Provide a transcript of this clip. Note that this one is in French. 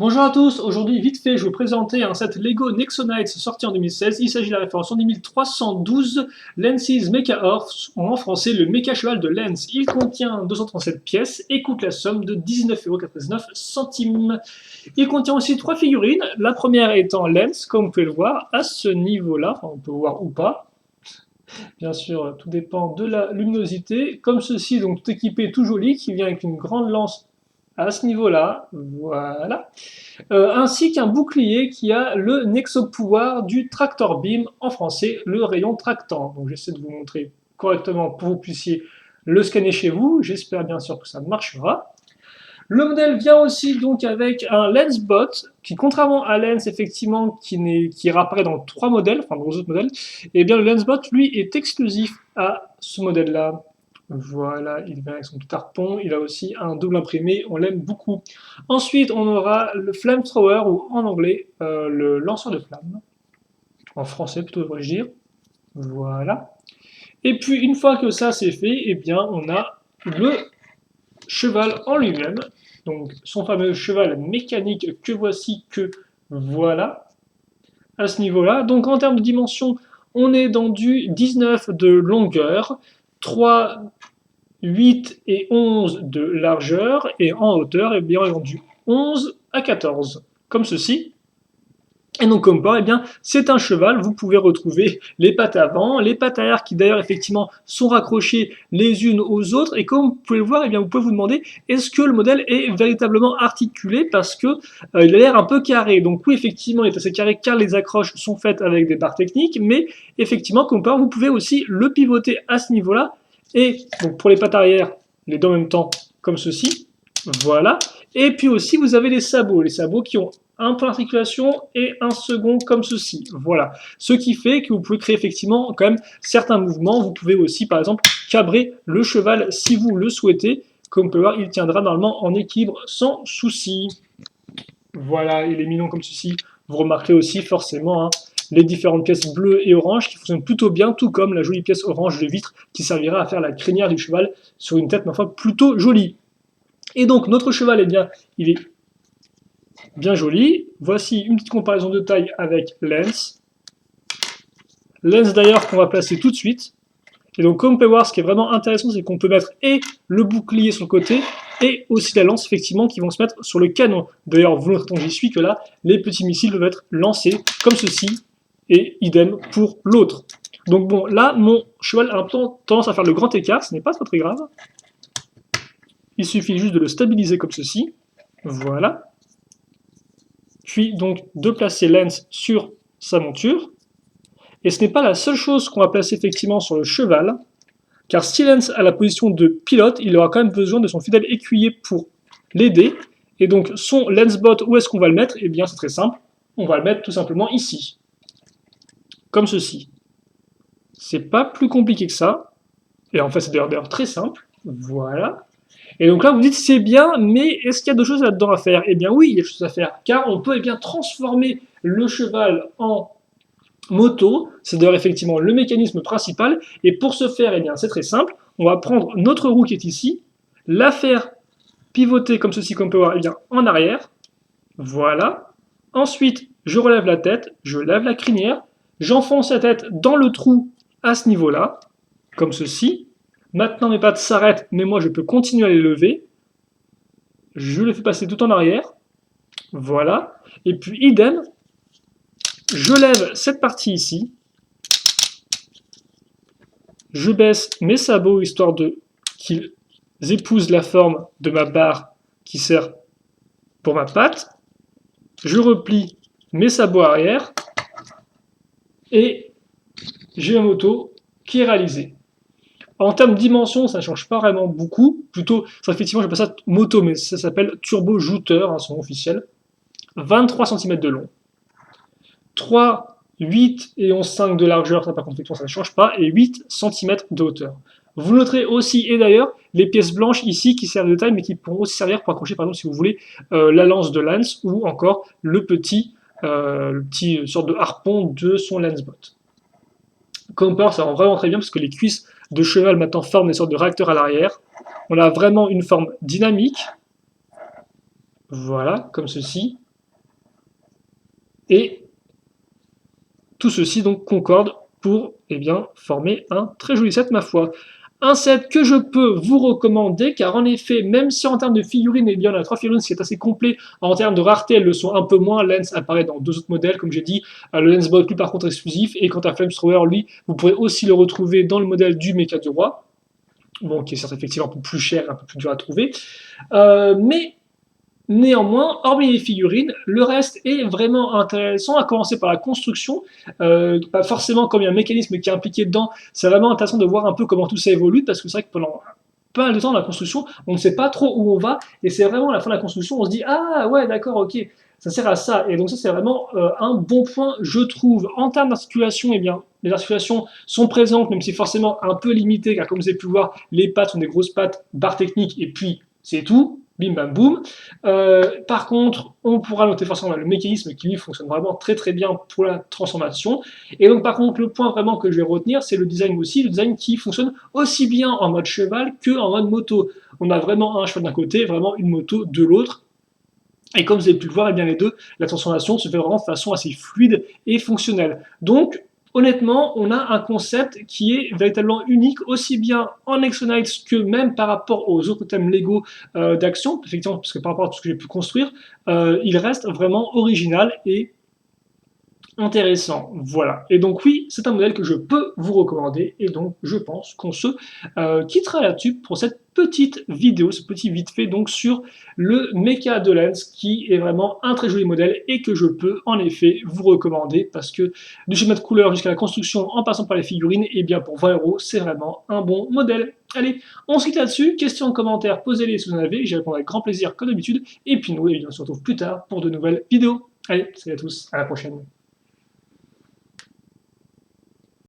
Bonjour à tous, aujourd'hui vite fait je vais vous présenter un set Lego Nexonites sorti en 2016. Il s'agit de la référence en 10312 Lenz's Mecha Horse, en français le Mecha Cheval de Lenz. Il contient 237 pièces et coûte la somme de 19,99 €. Il contient aussi 3 figurines, la première étant Lenz, comme vous pouvez le voir, à ce niveau-là, enfin, on peut voir ou pas. Bien sûr, tout dépend de la luminosité. Comme ceci, donc tout équipé, tout joli, qui vient avec une grande lance à ce niveau-là, voilà. Ainsi qu'un bouclier qui a le Nexo-pouvoir du Tractor Beam, en français, le rayon tractant. Donc j'essaie de vous montrer correctement pour que vous puissiez le scanner chez vous. J'espère bien sûr que ça marchera. Le modèle vient aussi donc avec un Lensbot, qui contrairement à Lens, effectivement, qui réapparaît dans 3 modèles, enfin dans 2 autres modèles, et bien le Lensbot, lui, est exclusif à ce modèle-là. Voilà, il vient avec son petit harpon, il a aussi un double imprimé, on l'aime beaucoup. Ensuite, on aura le Flamethrower, ou en anglais, le lanceur de flammes. En français, plutôt, devrais-je dire. Voilà. Et puis, une fois que ça c'est fait, eh bien, on a le cheval en lui-même, donc son fameux cheval mécanique que voici, que voilà, à ce niveau-là. Donc en termes de dimension, on est dans du 19 de longueur, 3, 8 et 11 de largeur, et en hauteur, eh bien, on est dans du 11 à 14, comme ceci. Et donc comme quoi, eh bien, c'est un cheval, vous pouvez retrouver les pattes avant, les pattes arrière qui d'ailleurs effectivement sont raccrochées les unes aux autres, et comme vous pouvez le voir, eh bien, vous pouvez vous demander est-ce que le modèle est véritablement articulé parce que il a l'air un peu carré. Donc oui, effectivement, il est assez carré car les accroches sont faites avec des barres techniques, mais effectivement, comme par, vous pouvez aussi le pivoter à ce niveau-là, et donc pour les pattes arrière, les deux en même temps, comme ceci, voilà. Et puis aussi, vous avez les sabots qui ont un point d'articulation et un second comme ceci. Voilà. Ce qui fait que vous pouvez créer effectivement quand même certains mouvements. Vous pouvez aussi, par exemple, cabrer le cheval si vous le souhaitez. Comme vous pouvez voir, il tiendra normalement en équilibre sans souci. Voilà, il est mignon comme ceci. Vous remarquerez aussi forcément les différentes pièces bleues et oranges qui fonctionnent plutôt bien, tout comme la jolie pièce orange de vitre qui servira à faire la crinière du cheval sur une tête, ma foi, plutôt jolie. Et donc, notre cheval, eh bien, il est bien joli. Voici une petite comparaison de taille avec Lens. Lens d'ailleurs qu'on va placer tout de suite. Et donc comme vous pouvez voir, ce qui est vraiment intéressant, c'est qu'on peut mettre et le bouclier sur le côté, et aussi la lance effectivement qui vont se mettre sur le canon. D'ailleurs, vous noterez j'y suis que là, les petits missiles doivent être lancés comme ceci, et idem pour l'autre. Donc bon, là, mon cheval a un peu tendance à faire le grand écart, ce n'est pas très grave. Il suffit juste de le stabiliser comme ceci. Voilà. Puis donc de placer Lens sur sa monture. Et ce n'est pas la seule chose qu'on va placer effectivement sur le cheval, car si Lens a la position de pilote, il aura quand même besoin de son fidèle écuyer pour l'aider. Et donc son Lensbot, où est-ce qu'on va le mettre? Eh bien c'est très simple, on va le mettre tout simplement ici, comme ceci. C'est pas plus compliqué que ça, et en fait c'est d'ailleurs très simple, voilà. Et donc là, vous dites, c'est bien, mais est-ce qu'il y a d'autres choses là-dedans à faire? Eh bien oui, il y a des choses à faire, car on peut bien transformer le cheval en moto, c'est d'ailleurs effectivement le mécanisme principal, et pour ce faire, eh bien c'est très simple, on va prendre notre roue qui est ici, la faire pivoter comme ceci, comme on peut voir, eh bien, en arrière, voilà. Ensuite, je relève la tête, je lève la crinière, j'enfonce la tête dans le trou à ce niveau-là, comme ceci. Maintenant, mes pattes s'arrêtent, mais moi, je peux continuer à les lever. Je le fais passer tout en arrière. Voilà. Et puis, idem, je lève cette partie ici. Je baisse mes sabots, histoire qu'ils épousent la forme de ma barre qui sert pour ma patte. Je replie mes sabots arrière. Et j'ai ma moto qui est réalisée. En termes de dimension, ça ne change pas vraiment beaucoup. Plutôt, effectivement, j'appelle ça moto, mais ça s'appelle turbo jouteur, son nom officiel. 23 cm de long. 3, 8 et 11,5 de largeur, ça par contre, ça ne change pas. Et 8 cm de hauteur. Vous noterez aussi, et d'ailleurs, les pièces blanches ici qui servent de taille, mais qui pourront aussi servir pour accrocher, par exemple, si vous voulez, la lance de Lance ou encore le petit sorte de harpon de son Lensbot. Comme part, ça rend vraiment très bien parce que les cuisses de cheval maintenant forment des sortes de réacteurs à l'arrière. On a vraiment une forme dynamique. Voilà, comme ceci. Et tout ceci donc concorde pour former un très joli set, ma foi. Un set que je peux vous recommander, car en effet, même si en termes de figurines, on a 3 figurines, c'est assez complet, en termes de rareté, elles le sont un peu moins. Lens apparaît dans 2 autres modèles, comme j'ai dit, le Lensbot, lui, par contre, exclusif, et quant à Flamethrower, lui, vous pourrez aussi le retrouver dans le modèle du Mecha du Roi, bon, qui est certes effectivement un peu plus cher, un peu plus dur à trouver, mais néanmoins, hormis les figurines, le reste est vraiment intéressant, à commencer par la construction. Pas forcément comme il y a un mécanisme qui est impliqué dedans, c'est vraiment intéressant de voir un peu comment tout ça évolue, parce que c'est vrai que pendant pas mal de temps dans la construction, on ne sait pas trop où on va, et c'est vraiment à la fin de la construction, on se dit ah ouais d'accord ok, ça sert à ça, et donc ça c'est vraiment un bon point je trouve. En termes d'articulation, les articulations sont présentes, même si forcément un peu limitées, car comme vous avez pu le voir, les pattes sont des grosses pattes, barre technique, et puis c'est tout. Bim bam boum. Par contre, on pourra noter forcément le mécanisme qui lui fonctionne vraiment très très bien pour la transformation. Et donc par contre, le point vraiment que je vais retenir, c'est le design aussi, le design qui fonctionne aussi bien en mode cheval que en mode moto. On a vraiment un cheval d'un côté, vraiment une moto de l'autre. Et comme vous avez pu le voir, eh bien les deux, la transformation se fait vraiment de façon assez fluide et fonctionnelle. Donc, honnêtement, on a un concept qui est véritablement unique, aussi bien en Exonites que même par rapport aux autres thèmes Lego d'action, effectivement, parce que par rapport à tout ce que j'ai pu construire, il reste vraiment original et intéressant. Voilà. Et donc oui, c'est un modèle que je peux vous recommander, et donc je pense qu'on se quittera là-dessus pour cette petite vidéo, ce petit vite fait donc sur le Mecha de Lens, qui est vraiment un très joli modèle et que je peux en effet vous recommander, parce que du schéma de couleur jusqu'à la construction en passant par les figurines, et bien pour 20 €, c'est vraiment un bon modèle. Allez, on se quitte là-dessus, questions en commentaire, posez-les si vous en avez, j'y répondrai avec grand plaisir comme d'habitude, et puis nous, on se retrouve plus tard pour de nouvelles vidéos. Allez, salut à tous, à la prochaine.